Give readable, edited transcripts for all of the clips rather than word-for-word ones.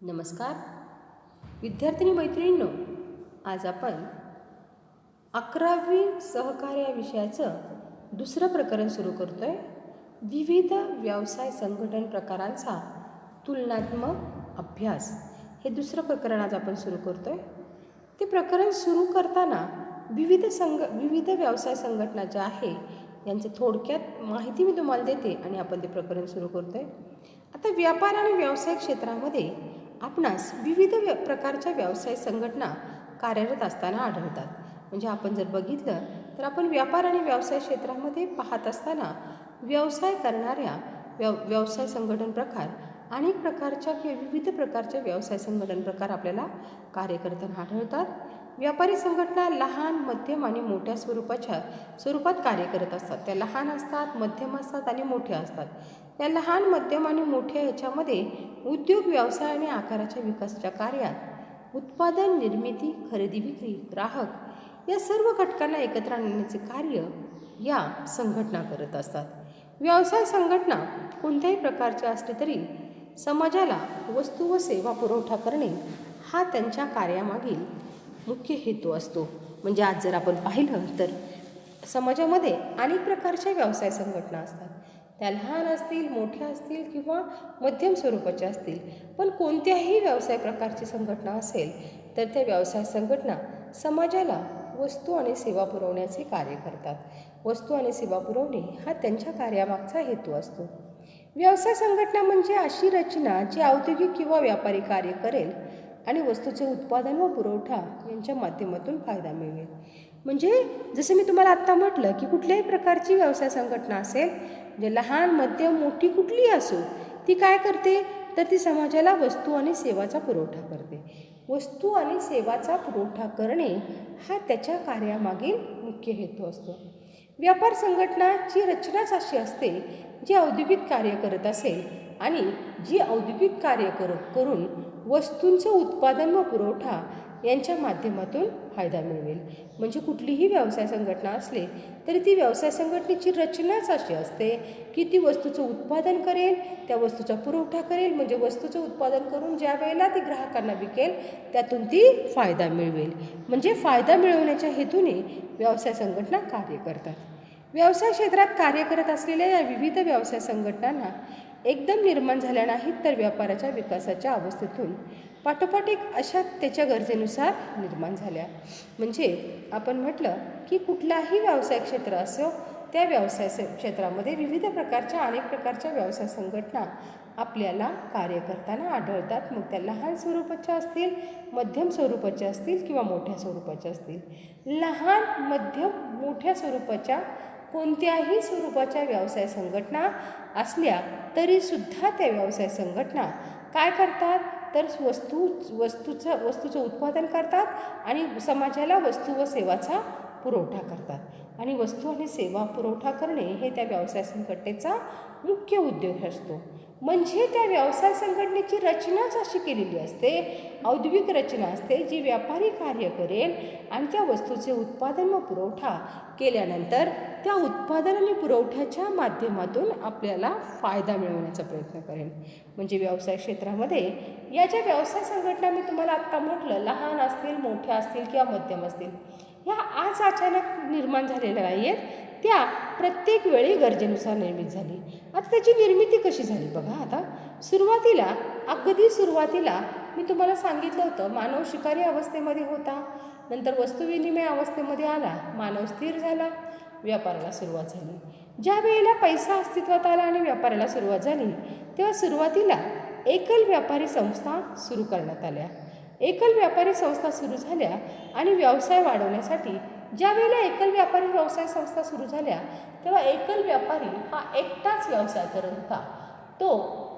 नमस्कार विद्यार्थिनी मैत्रिणींनो, आज आपण 11वी सहकार्य या विषयाचं दुसरं प्रकरण सुरू करतोय. विविध व्यवसाय संघटन प्रकारांचा तुलनात्मक अभ्यास हे दुसरं प्रकरण आज आपण सुरू करतोय. ते प्रकरण सुरू करताना विविध व्यवसाय संघटना ज्या आहे यांचे थोडक्यात माहिती मी तुम्हाला देते आणि आपण ते प्रकरण सुरू करतोय. आता व्यापार आणि व्यवसाय क्षेत्रामध्ये आपणास विविध प्रकारच्या व्यवसाय संघटना कार्यरत असताना आढळतात. म्हणजे आपण जर बघितलं तर आपण व्यापार आणि व्यवसाय क्षेत्रामध्ये पाहत असताना व्यवसाय करणाऱ्या व्यवसाय संघटन प्रकार अनेक प्रकारच्या किंवा विविध प्रकारच्या व्यवसाय संघटन प्रकार आपल्याला कार्य करताना आढळतात. व्यापारी संघटना लहान, मध्यम आणि मोठ्या स्वरूपात कार्य करत असतात. त्या लहान असतात, मध्यम असतात आणि मोठ्या असतात. त्या लहान, मध्यम आणि मोठ्या ह्याच्यामध्ये उद्योग, व्यवसाय आणि आकाराच्या विकासाच्या कार्यात उत्पादन, निर्मिती, खरेदी, विक्री, ग्राहक या सर्व घटकांना एकत्र आणण्याचे कार्य या संघटना करत असतात. व्यवसाय संघटना कोणत्याही प्रकारची असली तरी समाजाला वस्तू व सेवा पुरवठा करणे हा त्यांच्या कार्यामागील मुख्य हेतू असतो. म्हणजे आज जर आपण पाहिलं तर समाजामध्ये अनेक प्रकारच्या व्यवसाय संघटना असतात. त्या लहान असतील, मोठ्या असतील किंवा मध्यम स्वरूपाच्या असतील. पण कोणत्याही व्यवसाय प्रकारची संघटना असेल तर त्या व्यवसाय संघटना समाजाला वस्तू आणि सेवा पुरवण्याचे कार्य करतात. वस्तू आणि सेवा पुरवणे हा त्यांच्या कार्यामागचा हेतू असतो. व्यवसाय संघटना म्हणजे अशी रचना जी औद्योगिक किंवा व्यापारी कार्य करेल आणि वस्तूचे उत्पादन व पुरवठा यांच्या माध्यमातून फायदा मिळवेल. म्हणजे जसं मी तुम्हाला आत्ता म्हटलं की कुठल्याही प्रकारची व्यवसाय संघटना असेल, म्हणजे लहान, मध्यम, मोठी कुठलीही असो, ती काय करते तर ती समाजाला वस्तू आणि सेवाचा पुरवठा करते. वस्तू आणि सेवाचा पुरवठा करणे हा त्याच्या कार्यामागील मुख्य हेतू असतो. व्यापार संघटनाची रचनाच अशी असते जी औद्योगिक कार्य करत असेल आणि जी औद्योगिक कार्य करून वस्तूंचं उत्पादन व पुरवठा यांच्या माध्यमातून फायदा मिळवेल. म्हणजे कुठलीही व्यवसाय संघटना असली तरी ती व्यवसाय संघटनेची रचनाच अशी असते की ती वस्तूचं उत्पादन करेल, त्या वस्तूचा पुरवठा करेल. म्हणजे वस्तूचं उत्पादन करून ज्या वेळेला ती ग्राहकांना विकेल त्यातून ती फायदा मिळवेल. म्हणजे फायदा मिळवण्याच्या हेतूने व्यवसाय संघटना कार्य करतात. व्यवसाय क्षेत्रात कार्य करत असलेल्या या विविध व्यवसाय संघटनांना एकदम निर्माण झाल्या नाहीत तर व्यापाराच्या विकासाच्या अवस्थेतून पाठोपाठ अशा त्याच्या गरजेनुसार निर्माण झाल्या. म्हणजे आपण म्हटलं की कुठलाही व्यवसाय क्षेत्र असो त्या व्यवसाय क्षेत्रामध्ये विविध प्रकारच्या अनेक प्रकारच्या व्यवसाय संघटना आपल्याला कार्य करताना आढळतात. मग त्या लहान स्वरूपाच्या असतील, मध्यम स्वरूपाच्या असतील किंवा मोठ्या स्वरूपाच्या असतील. लहान, मध्यम, मोठ्या स्वरूपाच्या कोणत्याही स्वरूपाच्या व्यवसाय संघटना असल्या तरीसुद्धा त्या व्यवसाय संघटना काय करतात तर वस्तूचं उत्पादन करतात आणि समाजाला वस्तू व सेवाचा पुरवठा करतात. आणि वस्तू आणि सेवा पुरवठा करणे हे त्या व्यवसाय संघटनेचा मुख्य उद्देश असतो. म्हणजे त्या व्यवसाय संघटनेची रचनाच अशी केलेली असते, औद्योगिक रचना असते जी व्यापारी कार्य करेल आणि त्या वस्तूचे उत्पादन व पुरवठा केल्यानंतर त्या उत्पादन आणि पुरवठ्याच्या माध्यमातून आपल्याला फायदा मिळवण्याचा प्रयत्न करेल. म्हणजे व्यवसाय क्षेत्रामध्ये या ज्या व्यवसाय संघटना मी तुम्हाला आत्ता म्हटलं, लहान असतील, मोठ्या असतील किंवा मध्यम असतील, ह्या आज अचानक निर्माण झालेल्या नाही आहेत. त्या प्रत्येक वेळी गरजेनुसार निर्मित झाली. आता त्याची निर्मिती कशी झाली बघा. आता अगदी सुरुवातीला मी तुम्हाला सांगितलं होतं मानव शिकारी अवस्थेमध्ये होता, नंतर वस्तुविनिमय अवस्थेमध्ये आला, मानव स्थिर झाला, व्यापाराला सुरुवात झाली. ज्या वेळेला पैसा अस्तित्वात आला आणि व्यापाराला सुरुवात झाली तेव्हा सुरुवातीला एकल व्यापारी संस्था सुरू करण्यात आल्या. एकल व्यापारी संस्था सुरू झाल्या आणि व्यवसाय वाढवण्यासाठी ज्या वेळेला एकल व्यापारी व्यवसाय संस्था सुरू झाल्या तेव्हा एकल व्यापारी हा एकटाच व्यवसाय करत होता. तो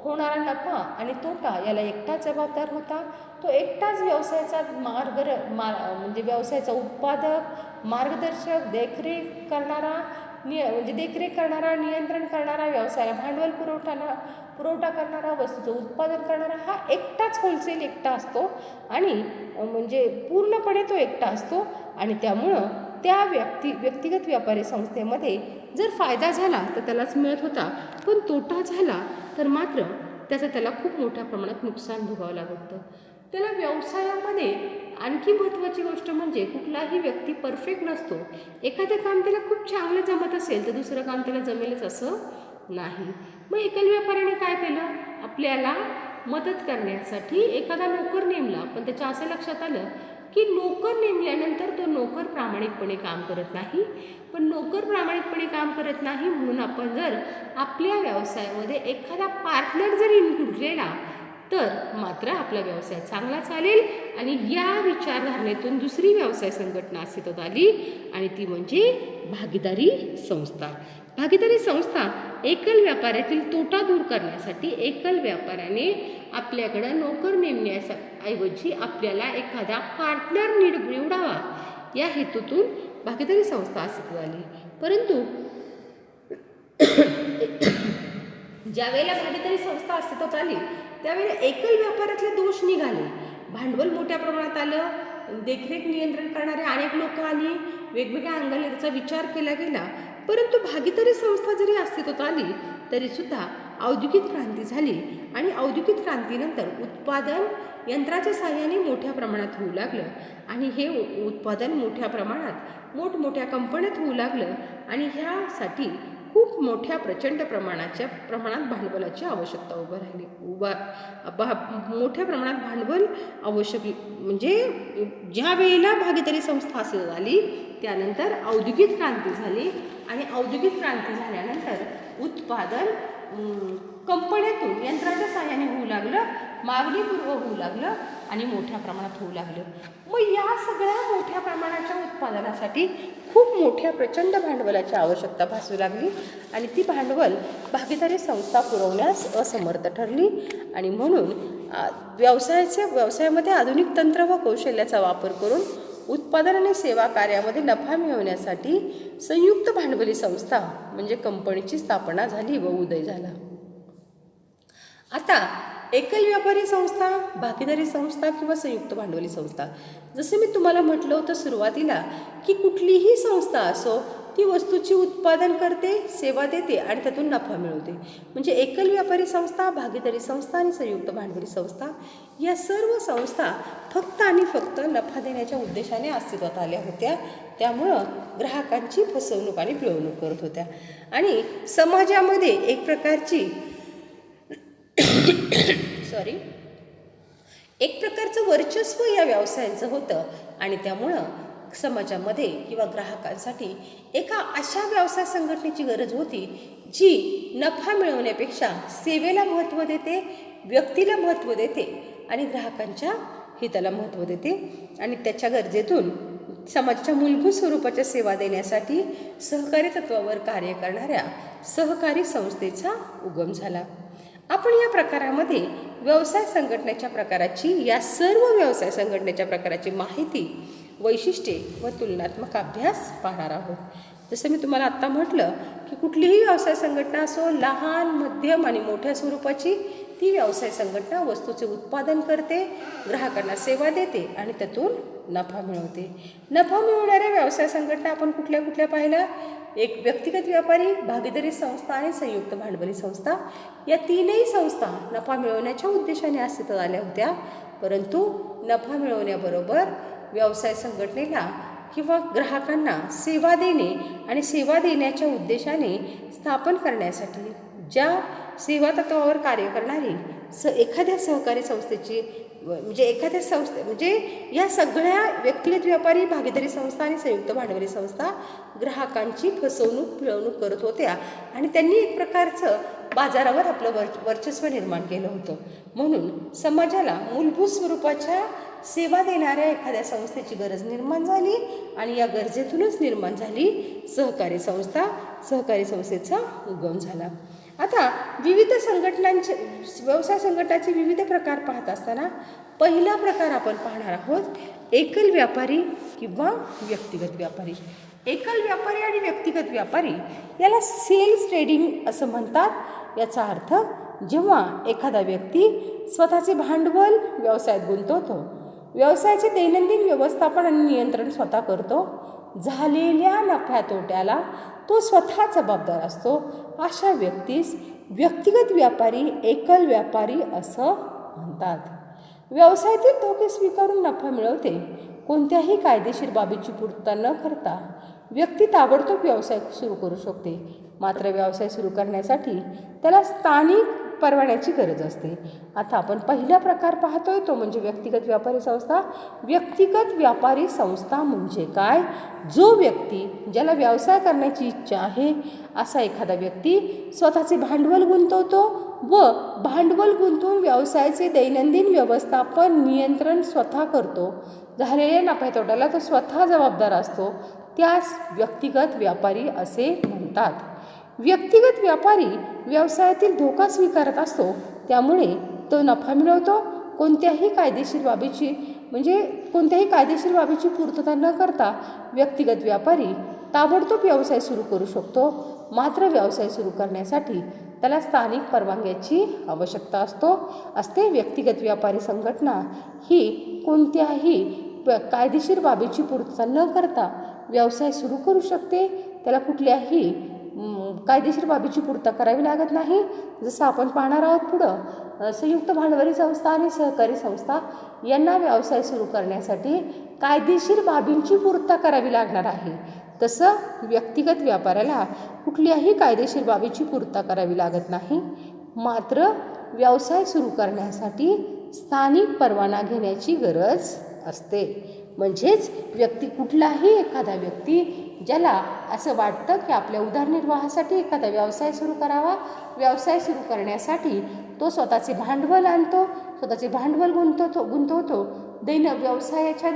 होणारा नफा आणि तोटा याला एकटाच जबाबदार होता. तो एकटाच व्यवसायाचा म्हणजे व्यवसायाचा उत्पादक, मार्गदर्शक, देखरेख करणारा, नियंत्रण करणारा, व्यवसायाला भांडवल पुरवठा करणारा, वस्तूचं उत्पादन करणारा हा एकटाच होलसेल एकटा असतो आणि म्हणजे पूर्णपणे तो एकटा असतो. आणि त्यामुळं त्या व्यक्तिगत व्यापारी संस्थेमध्ये जर फायदा झाला तर त्यालाच मिळत होता, पण तोटा झाला तर मात्र त्याचं त्याला खूप मोठ्या प्रमाणात नुकसान भोगावं लागतं. त्याला व्यवसायामध्ये आणखी महत्त्वाची गोष्ट म्हणजे कुठलाही व्यक्ती परफेक्ट नसतो. एखादं काम त्याला खूप चांगलं जमत असेल तर दुसरं काम त्याला जमेलच असं नाही. मग एकल व्यापाऱ्याने काय केलं, आपल्याला मदत करण्यासाठी एखादा नोकर नेमला. पण त्याच्या असं लक्षात आलं की नोकर नेमल्यानंतर तो नोकर प्रामाणिकपणे काम करत नाही. पण नोकर प्रामाणिकपणे काम करत नाही म्हणून आपण जर आपल्या व्यवसायामध्ये एखादा पार्टनर जर इन्क्लूड केला तर मात्र आपला व्यवसाय चांगला चालेल. आणि या विचारधारणेतून दुसरी व्यवसाय संघटना अस्तित्वात आली आणि ती म्हणजे भागीदारी संस्था. भागीदारी संस्था एकल व्यापाऱ्यातील तोटा दूर करण्यासाठी एकल व्यापाऱ्याने आपल्याकडं नोकर नेमण्याऐवजी आपल्याला एखादा पार्टनर निवडावा या हेतूतून भागीदारी संस्था अस्तित्वात आली. परंतु ज्या वेळेला भागीदारी संस्था अस्तित्वात आली त्यावेळेला एकल व्यापारातले दोष निघाले. भांडवल मोठ्या प्रमाणात आलं, देखरेख नियंत्रण करणारे अनेक लोक आली, वेगवेगळ्या अंगाने त्याचा विचार केला गेला. परंतु भागीदारी संस्था जरी अस्तित्वात आली तरीसुद्धा औद्योगिक क्रांती झाली आणि औद्योगिक क्रांतीनंतर उत्पादन यंत्राच्या साहाय्याने मोठ्या प्रमाणात होऊ लागलं आणि हे उत्पादन मोठ्या प्रमाणात मोठमोठ्या कंपन्यात होऊ लागलं आणि ह्यासाठी खूप मोठ्या प्रचंड प्रमाणात भांडवलाची आवश्यकता मोठ्या प्रमाणात भांडवल आवश्यक. म्हणजे ज्या वेळेला भागीदारी संस्था अस्तित्वात आली त्यानंतर औद्योगिक क्रांती झाली आणि औद्योगिक क्रांती झाल्यानंतर उत्पादन कंपन्यातून यंत्राच्या साहाय्याने होऊ लागलं, मागणीपूर्व होऊ लागलं आणि मोठ्या प्रमाणात होऊ लागलं. मग या सगळ्या मोठ्या प्रमाणाच्या उत्पादनासाठी खूप मोठ्या प्रचंड भांडवलाची आवश्यकता भासू लागली आणि ती भांडवल भागीदारी संस्था पुरवण्यास असमर्थ ठरली. आणि म्हणून व्यवसायामध्ये आधुनिक तंत्र व कौशल्याचा वापर करून उत्पादन आणि सेवा कार्यामध्ये नफा मिळवण्यासाठी संयुक्त भांडवली संस्था म्हणजे कंपनीची स्थापना झाली व उदय झाला. आता एकल व्यापारी संस्था, भागीदारी संस्था किंवा संयुक्त भांडवली संस्था, जसे मी तुम्हाला म्हटलं होतं सुरुवातीला की कुठलीही संस्था असो ती वस्तूची उत्पादन करते, सेवा देते आणि त्यातून नफा मिळवते. म्हणजे एकल व्यापारी संस्था, भागीदारी संस्था आणि संयुक्त भांडवली संस्था या सर्व संस्था फक्त आणि फक्त नफा देण्याच्या उद्देशाने अस्तित्वात आल्या होत्या. त्यामुळं ग्राहकांची फसवणूक आणि पिळवणूक करत होत्या आणि समाजामध्ये एक प्रकारची एक प्रकारचं वर्चस्व या व्यवसायांचं होतं आणि त्यामुळं समाजामध्ये किंवा ग्राहकांसाठी एका अशा व्यवसाय संघटनेची गरज होती जी नफा मिळवण्यापेक्षा सेवेला महत्त्व देते, व्यक्तीला महत्त्व देते आणि ग्राहकांच्या हिताला महत्त्व देते आणि त्याच्या गरजेतून समाजाच्या मूलभूत स्वरूपाच्या सेवा देण्यासाठी सहकारी तत्वावर कार्य करणाऱ्या सहकारी संस्थेचा उगम झाला. आपण या प्रकारामध्ये व्यवसाय संघटनेच्या प्रकाराची, या सर्व व्यवसाय संघटनेच्या प्रकाराची माहिती, वैशिष्ट्ये व तुलनात्मक अभ्यास पाहणार आहोत. जसं मी तुम्हाला आत्ता म्हटलं की कुठलीही व्यवसाय संघटना असो, लहान, मध्यम आणि मोठ्या स्वरूपाची, ती व्यवसाय संघटना वस्तूचे उत्पादन करते, ग्राहकांना सेवा देते आणि त्यातून नफा मिळवते. नफा मिळवणाऱ्या व्यवसाय संघटना आपण कुठल्या कुठल्या पाहिल्या? एक व्यक्तिगत व्यापारी, भागीदारी संस्था आणि संयुक्त भांडवली संस्था. या तीनही संस्था नफा मिळवण्याच्या उद्देशाने अस्तित्वात आल्या होत्या. परंतु नफा मिळवण्याबरोबर व्यवसाय संघटनेला किंवा ग्राहकांना सेवा देणे आणि सेवा देण्याच्या उद्देशाने स्थापन करण्यासाठी ज्या सेवा तत्वावर कार्य करणारी एखाद्या सहकारी संस्थेची म्हणजे या सगळ्या व्यक्तिगत व्यापारी, भागीदारी संस्था आणि संयुक्त भांडवली संस्था ग्राहकांची फसवणूक, पिळवणूक करत होत्या आणि त्यांनी एक प्रकारचं बाजारावर आपलं वर्चस्व निर्माण केलं होतं. म्हणून समाजाला मूलभूत स्वरूपाच्या सेवा देणाऱ्या एखाद्या संस्थेची गरज निर्माण झाली आणि या गरजेतूनच निर्माण झाली सहकारी संस्था. सहकारी संस्थेचा उगम झाला. आता विविध व्यवसाय संघटनाचे विविध प्रकार पाहत असताना पहिला प्रकार आपण पाहणार आहोत एकल व्यापारी किंवा व्यक्तिगत व्यापारी. एकल व्यापारी आणि व्यक्तिगत व्यापारी याला सेल्स ट्रेडिंग असं म्हणतात. याचा अर्थ जेव्हा एखादा व्यक्ती स्वतःचे भांडवल व्यवसायात गुंतवतो, व्यवसायाचे दैनंदिन व्यवस्थापन आणि नियंत्रण स्वतः करतो, झालेल्या नफ्या तोट्याला तो स्वतः जबाबदार असतो, अशा व्यक्तीस व्यक्तिगत व्यापारी एकल व्यापारी असं म्हणतात. व्यवसायातील धोके स्वीकारून नफा मिळवते. कोणत्याही कायदेशीर बाबीची पूर्तता न करता व्यक्ती ताबडतोब व्यवसाय सुरू करू शकते. मात्र व्यवसाय सुरू करण्यासाठी त्याला स्थानिक परवान्याची गरज असते. आता आपण पहिला प्रकार पाहतोय तो म्हणजे व्यक्तिगत व्यापारी संस्था. व्यक्तिगत व्यापारी संस्था म्हणजे काय? जो व्यक्ती ज्याला व्यवसाय करण्याची इच्छा आहे असा एखादा व्यक्ती स्वतःचे भांडवल गुंतवतो व भांडवल गुंतवून व्यवसायाचे दैनंदिन व्यवस्थापन नियंत्रण स्वतः करतो. झालेल्या नफ्यातोट्याला तो स्वतः जबाबदार असतो. त्यास व्यक्तिगत व्यापारी असे म्हणतात. व्यक्तिगत व्यापारी व्यवसायातील धोका स्वीकारत असतो, त्यामुळे तो नफा मिळवतो. कोणत्याही कायदेशीर बाबीची पूर्तता न करता व्यक्तिगत व्यापारी ताबडतोब व्यवसाय सुरू करू शकतो. मात्र व्यवसाय सुरू करण्यासाठी त्याला स्थानिक परवानग्याची आवश्यकता असते. व्यक्तिगत व्यापारी संघटना ही कोणत्याही कायदेशीर बाबीची पूर्तता न करता व्यवसाय सुरू करू शकते. त्याला कुठल्याही कायदेशीर बाबीची पूर्तता करावी लागत नाही. जसं आपण पाहणार आहोत पुढं, संयुक्त भांडवली संस्था आणि सहकारी संस्था यांना व्यवसाय सुरू करण्यासाठी कायदेशीर बाबींची पूर्तता करावी लागणार आहे. तसं व्यक्तिगत व्यापाऱ्याला कुठल्याही कायदेशीर बाबीची पूर्तता करावी लागत नाही. मात्र व्यवसाय सुरू करण्यासाठी स्थानिक परवाना घेण्याची गरज असते. म्हणजेच कुठलाही एखादा व्यक्ती ज्याला असं वाटतं की आपल्या उदरनिर्वाहासाठी एखादा व्यवसाय सुरू करावा, व्यवसाय सुरू करण्यासाठी तो स्वतःचे भांडवल आणतो, स्वतःचे भांडवल गुंतवतो. व्यवसायाच्या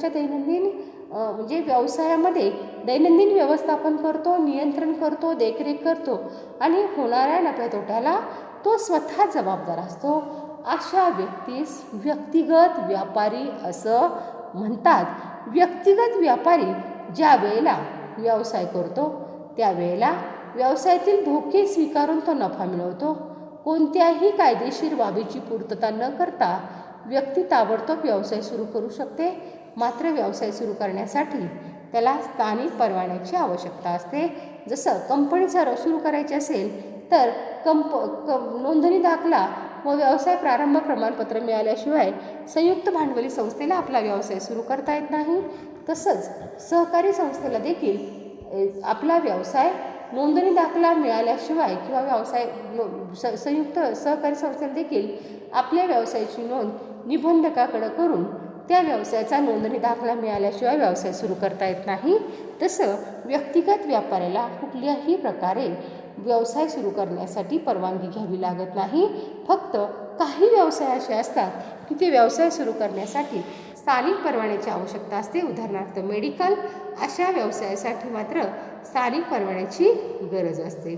दैनंदिन म्हणजे व्यवसायामध्ये दैनंदिन व्यवस्थापन करतो, नियंत्रण करतो, देखरेख करतो आणि होणाऱ्या नफ्यातोट्याला तो स्वतः जबाबदार असतो. अशा व्यक्तीस व्यक्तिगत व्यापारी असं म्हणतात. व्यक्तिगत व्यापारी ज्या वेळेला व्यवसाय करतो त्यावेळेला व्यवसायातील धोके स्वीकारून तो नफा मिळवतो. कोणत्याही कायदेशीर बाबीची पूर्तता न करता व्यक्ती ताबडतोब व्यवसाय सुरू करू शकते. मात्र व्यवसाय सुरू करण्यासाठी त्याला स्थानिक परवान्याची आवश्यकता असते. जसं कंपनीचा सुरू करायची असेल तर नोंदणी दाखला व व्यवसाय प्रारंभ प्रमाणपत्र मिळाल्याशिवाय संयुक्त भांडवली संस्थेला आपला व्यवसाय सुरू करता येत नाही. तसंच सहकारी संस्थेला देखील आपला व्यवसाय नोंदणी दाखला मिळाल्याशिवाय किंवा संयुक्त सहकारी संस्थेला देखील आपल्या व्यवसायाची नोंद निबंधकाकडे करून त्या व्यवसायाचा नोंदणी दाखला मिळाल्याशिवाय व्यवसाय सुरू करता येत नाही. तसं व्यक्तिगत व्यापाऱ्याला कुठल्याही प्रकारे व्यवसाय सुरू करण्यासाठी परवानगी घ्यावी लागत नाही. फक्त काही व्यवसाय असे असतात की ते व्यवसाय सुरू करण्यासाठी स्थानिक परवान्याची आवश्यकता असते. उदाहरणार्थ मेडिकल, अशा व्यवसायासाठी मात्र स्थानिक परवान्याची गरज असते.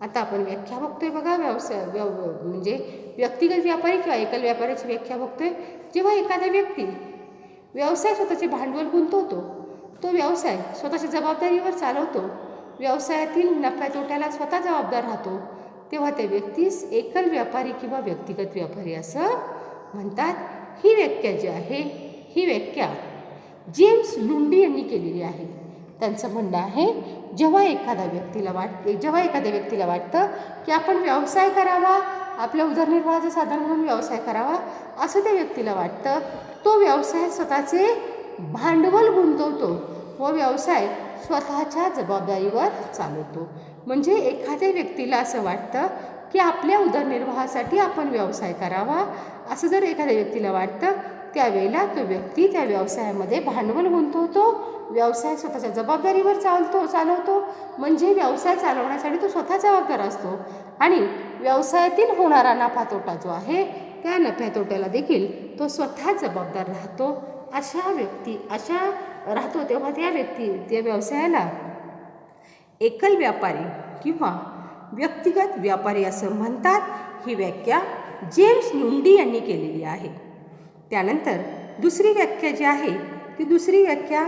आता आपण व्याख्या बघतोय बघा. म्हणजे व्यक्तिगत व्यापारी किंवा एकल व्यापाऱ्याची व्याख्या बघतोय. जेव्हा एखादा व्यक्ती व्यवसाय स्वतःचे भांडवल गुंतवतो, तो व्यवसाय स्वतःच्या जबाबदारीवर चालवतो, व्यवसायातील नफ्यातोट्याला स्वतः जबाबदार राहतो, तेव्हा त्या व्यक्तीस एकल व्यापारी किंवा व्यक्तिगत व्यापारी असं म्हणतात. ही व्याख्या जी आहे ही व्याख्या जेम्स लुंडी यांनी केलेली आहे. त्यांचं म्हणणं आहे जेव्हा एखाद्या व्यक्तीला वाटतं की आपण व्यवसाय करावा, आपल्या उदरनिर्वाहाचं साधन म्हणून व्यवसाय करावा असं त्या व्यक्तीला वाटतं, तो व्यवसाय स्वतःचे भांडवल गुंतवतो व व्यवसाय स्वतःच्या जबाबदारीवर चालवतो. म्हणजे एखाद्या व्यक्तीला असं वाटतं की आपल्या उदरनिर्वाहासाठी आपण व्यवसाय करावा असं जर एखाद्या व्यक्तीला वाटतं, त्यावेळेला तो व्यक्ती त्या व्यवसायामध्ये भांडवल गुंतवतो, व्यवसाय स्वतःच्या जबाबदारीवर चालवतो. म्हणजे व्यवसाय चालवण्यासाठी तो स्वतः जबाबदार असतो आणि व्यवसायातील होणारा नफातोटा जो आहे त्या नफ्यातोट्याला देखील तो स्वतः जबाबदार राहतो. तेव्हा त्या व्यवसायाला एकल व्यापारी किंवा व्यक्तिगत व्यापारी असं म्हणतात. ही व्याख्या जेम्स लुंडी यांनी केलेली आहे. त्यानंतर दुसरी व्याख्या जी आहे ती दुसरी व्याख्या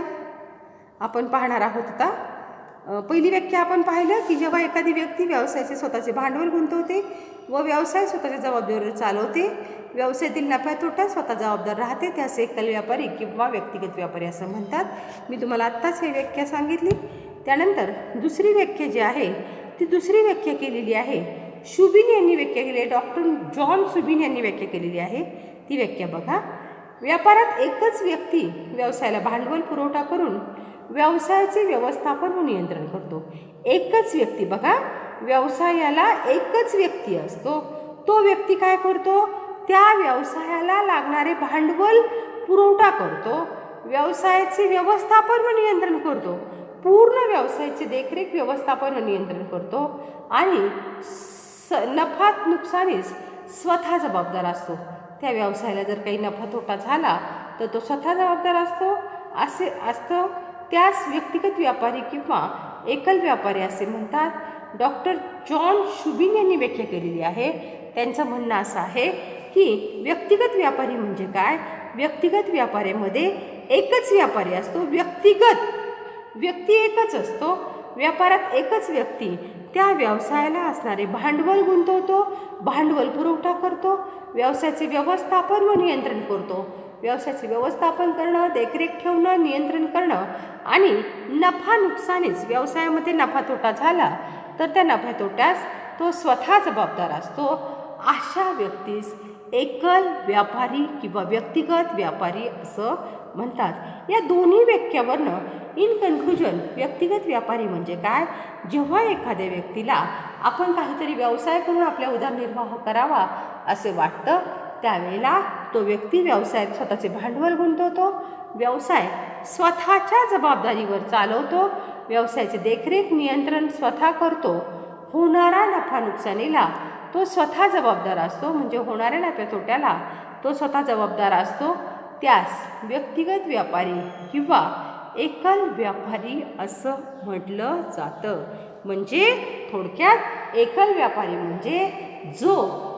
आपण पाहणार आहोत. आता पहिली व्याख्या आपण पाहिलं की जेव्हा एखादी व्यक्ती व्यवसायाचे स्वतःचे भांडवल गुंतवते व व्यवसाय स्वतःच्या जबाबदारीवर चालवते, व्यवसायातील नफ्यातोटा स्वतः जबाबदार राहते, त्यास एकल व्यापारी किंवा व्यक्तिगत व्यापारी असं म्हणतात. मी तुम्हाला आत्ताच ही व्याख्या सांगितली. त्यानंतर दुसरी व्याख्या जी आहे ती दुसरी व्याख्या केलेली आहे. शुबिन यांनी व्याख्या केली आहे, डॉक्टर जॉन शुबिन यांनी व्याख्या केलेली आहे. ती व्याख्या बघा. व्यापारात एकच व्यक्ती व्यवसायाला भांडवल पुरवठा करून व्यवसायाचे व्यवस्थापन व नियंत्रण करतो. एकच व्यक्ती बघा, व्यवसायाला एकच व्यक्ती असतो. तो व्यक्ती काय करतो? त्या व्यवसायाला लागणारे भांडवल पुरवठा करतो, व्यवसायाचे व्यवस्थापन व नियंत्रण करतो, पूर्ण व्यवसायाचे देखरेख व्यवस्थापन व नियंत्रण करतो आणि नफा नुकसानीस स्वतः जबाबदार असतो. त्या व्यवसायाला जर काही नफा तोटा झाला तर तो स्वतः जबाबदार असतो असे असतं. त्यास व्यक्तिगत व्यापारी किंवा एकल व्यापारी असे म्हणतात. डॉक्टर जॉन शुबिन यांनी व्याख्या केलेली आहे. त्यांचं म्हणणं असं आहे की व्यक्तिगत व्यापारी म्हणजे काय? व्यक्तिगत व्यापाऱ्यामध्ये एकच व्यापारी असतो. व्यक्ती एकच असतो. व्यापारात एकच व्यक्ती त्या व्यवसायाला असणारे भांडवल गुंतवतो, भांडवल पुरवठा करतो, व्यवसायाचे व्यवस्थापन व नियंत्रण करतो. व्यवसायाचे व्यवस्थापन करणं, देखरेख ठेवणं, नियंत्रण करणं आणि नफा नुकसानीस व्यवसायामध्ये नफा तोटा झाला तर त्या नफा तोट्यास तो स्वतः जबाबदार असतो. अशा व्यक्तीस एकल व्यापारी किंवा व्यक्तिगत व्यापारी असं म्हणतात. या दोन्ही व्याख्यावरनं इन कन्क्लुजन व्यक्तिगत व्यापारी म्हणजे काय? जेव्हा एखाद्या व्यक्तीला आपण काहीतरी व्यवसाय करून आपला उदरनिर्वाह करावा असे वाटतं त्यावेळेला तो व्यक्ती व्यवसायात स्वतःचे भांडवल गुंतवतो, व्यवसाय स्वतःच्या जबाबदारीवर चालवतो, व्यवसायाचे देखरेख नियंत्रण स्वतः करतो, होणारा नफा नुकसानीला तो स्वतः जबाबदार असतो, म्हणजे होणाऱ्या नफ्या तोट्याला तो स्वतः जबाबदार असतो. त्यास व्यक्तिगत व्यापारी किंवा एकल व्यापारी असं म्हटलं जातं. म्हणजे थोडक्यात एकल व्यापारी म्हणजे जो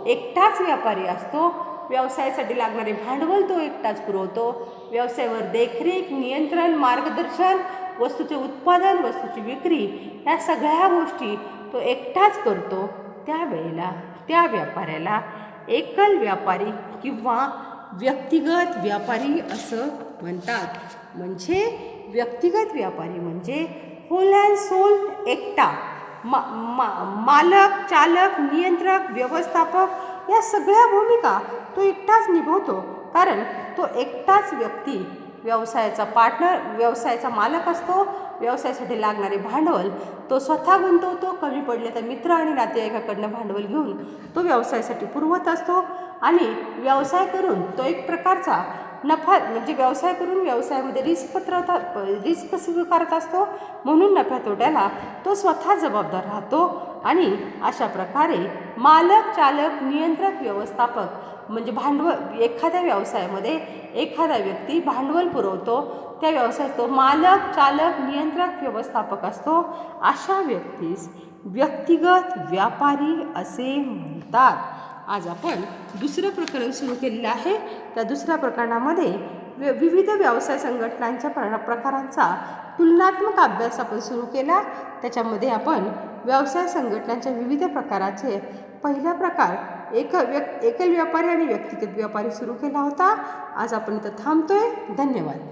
एकटाच व्यापारी असतो, व्यवसायासाठी लागणारे भांडवल तो एकटाच पुरवतो, व्यवसायावर देखरेख, नियंत्रण, मार्गदर्शन, वस्तूचे उत्पादन, वस्तूची विक्री या सगळ्या गोष्टी तो एकटाच करतो. त्यावेळेला त्या व्यापाऱ्याला एकल व्यापारी किंवा व्यक्तिगत व्यापारी असं म्हणतात. म्हणजे व्यक्तिगत व्यापारी म्हणजे होल अँड सोल एकटा, मालक, चालक, नियंत्रक, व्यवस्थापक या सगळ्या भूमिका तो एकटाच निभवतो. कारण तो एकटाच व्यक्ती व्यवसायाचा पार्टनर, व्यवसायाचा मालक असतो. व्यवसायासाठी लागणारे भांडवल तो स्वतः गुंतवतो, कमी पडले तर मित्र आणि नातेवाईकाकडनं भांडवल घेऊन तो व्यवसायासाठी पुरवत असतो आणि व्यवसाय करून तो एक प्रकारचा नफा म्हणजे व्यवसाय करून व्यवसायामध्ये रिस्क स्वीकारत असतो. म्हणून नफ्या तोट्याला तो स्वतः जबाबदार राहतो आणि अशा प्रकारे मालक, चालक, नियंत्रक, व्यवस्थापक म्हणजे भांडवल एखाद्या व्यवसायामध्ये एखादा व्यक्ती भांडवल पुरवतो, त्या व्यवसायात तो मालक, चालक, नियंत्रक, व्यवस्थापक असतो. अशा व्यक्तीस व्यक्तिगत व्यापारी असे म्हणतात. आज आपण दुसरं प्रकरण सुरू केलेलं आहे. त्या दुसऱ्या प्रकरणामध्ये विविध व्यवसाय संघटनांच्या प्रकारांचा तुलनात्मक अभ्यास आपण सुरू केला. त्याच्यामध्ये आपण व्यवसाय संघटनांच्या विविध प्रकाराचे पहिला प्रकार एकल व्यापारी आणि व्यक्तिगत व्यापारी सुरू केला होता. आज आपण इथं थांबतोय. धन्यवाद.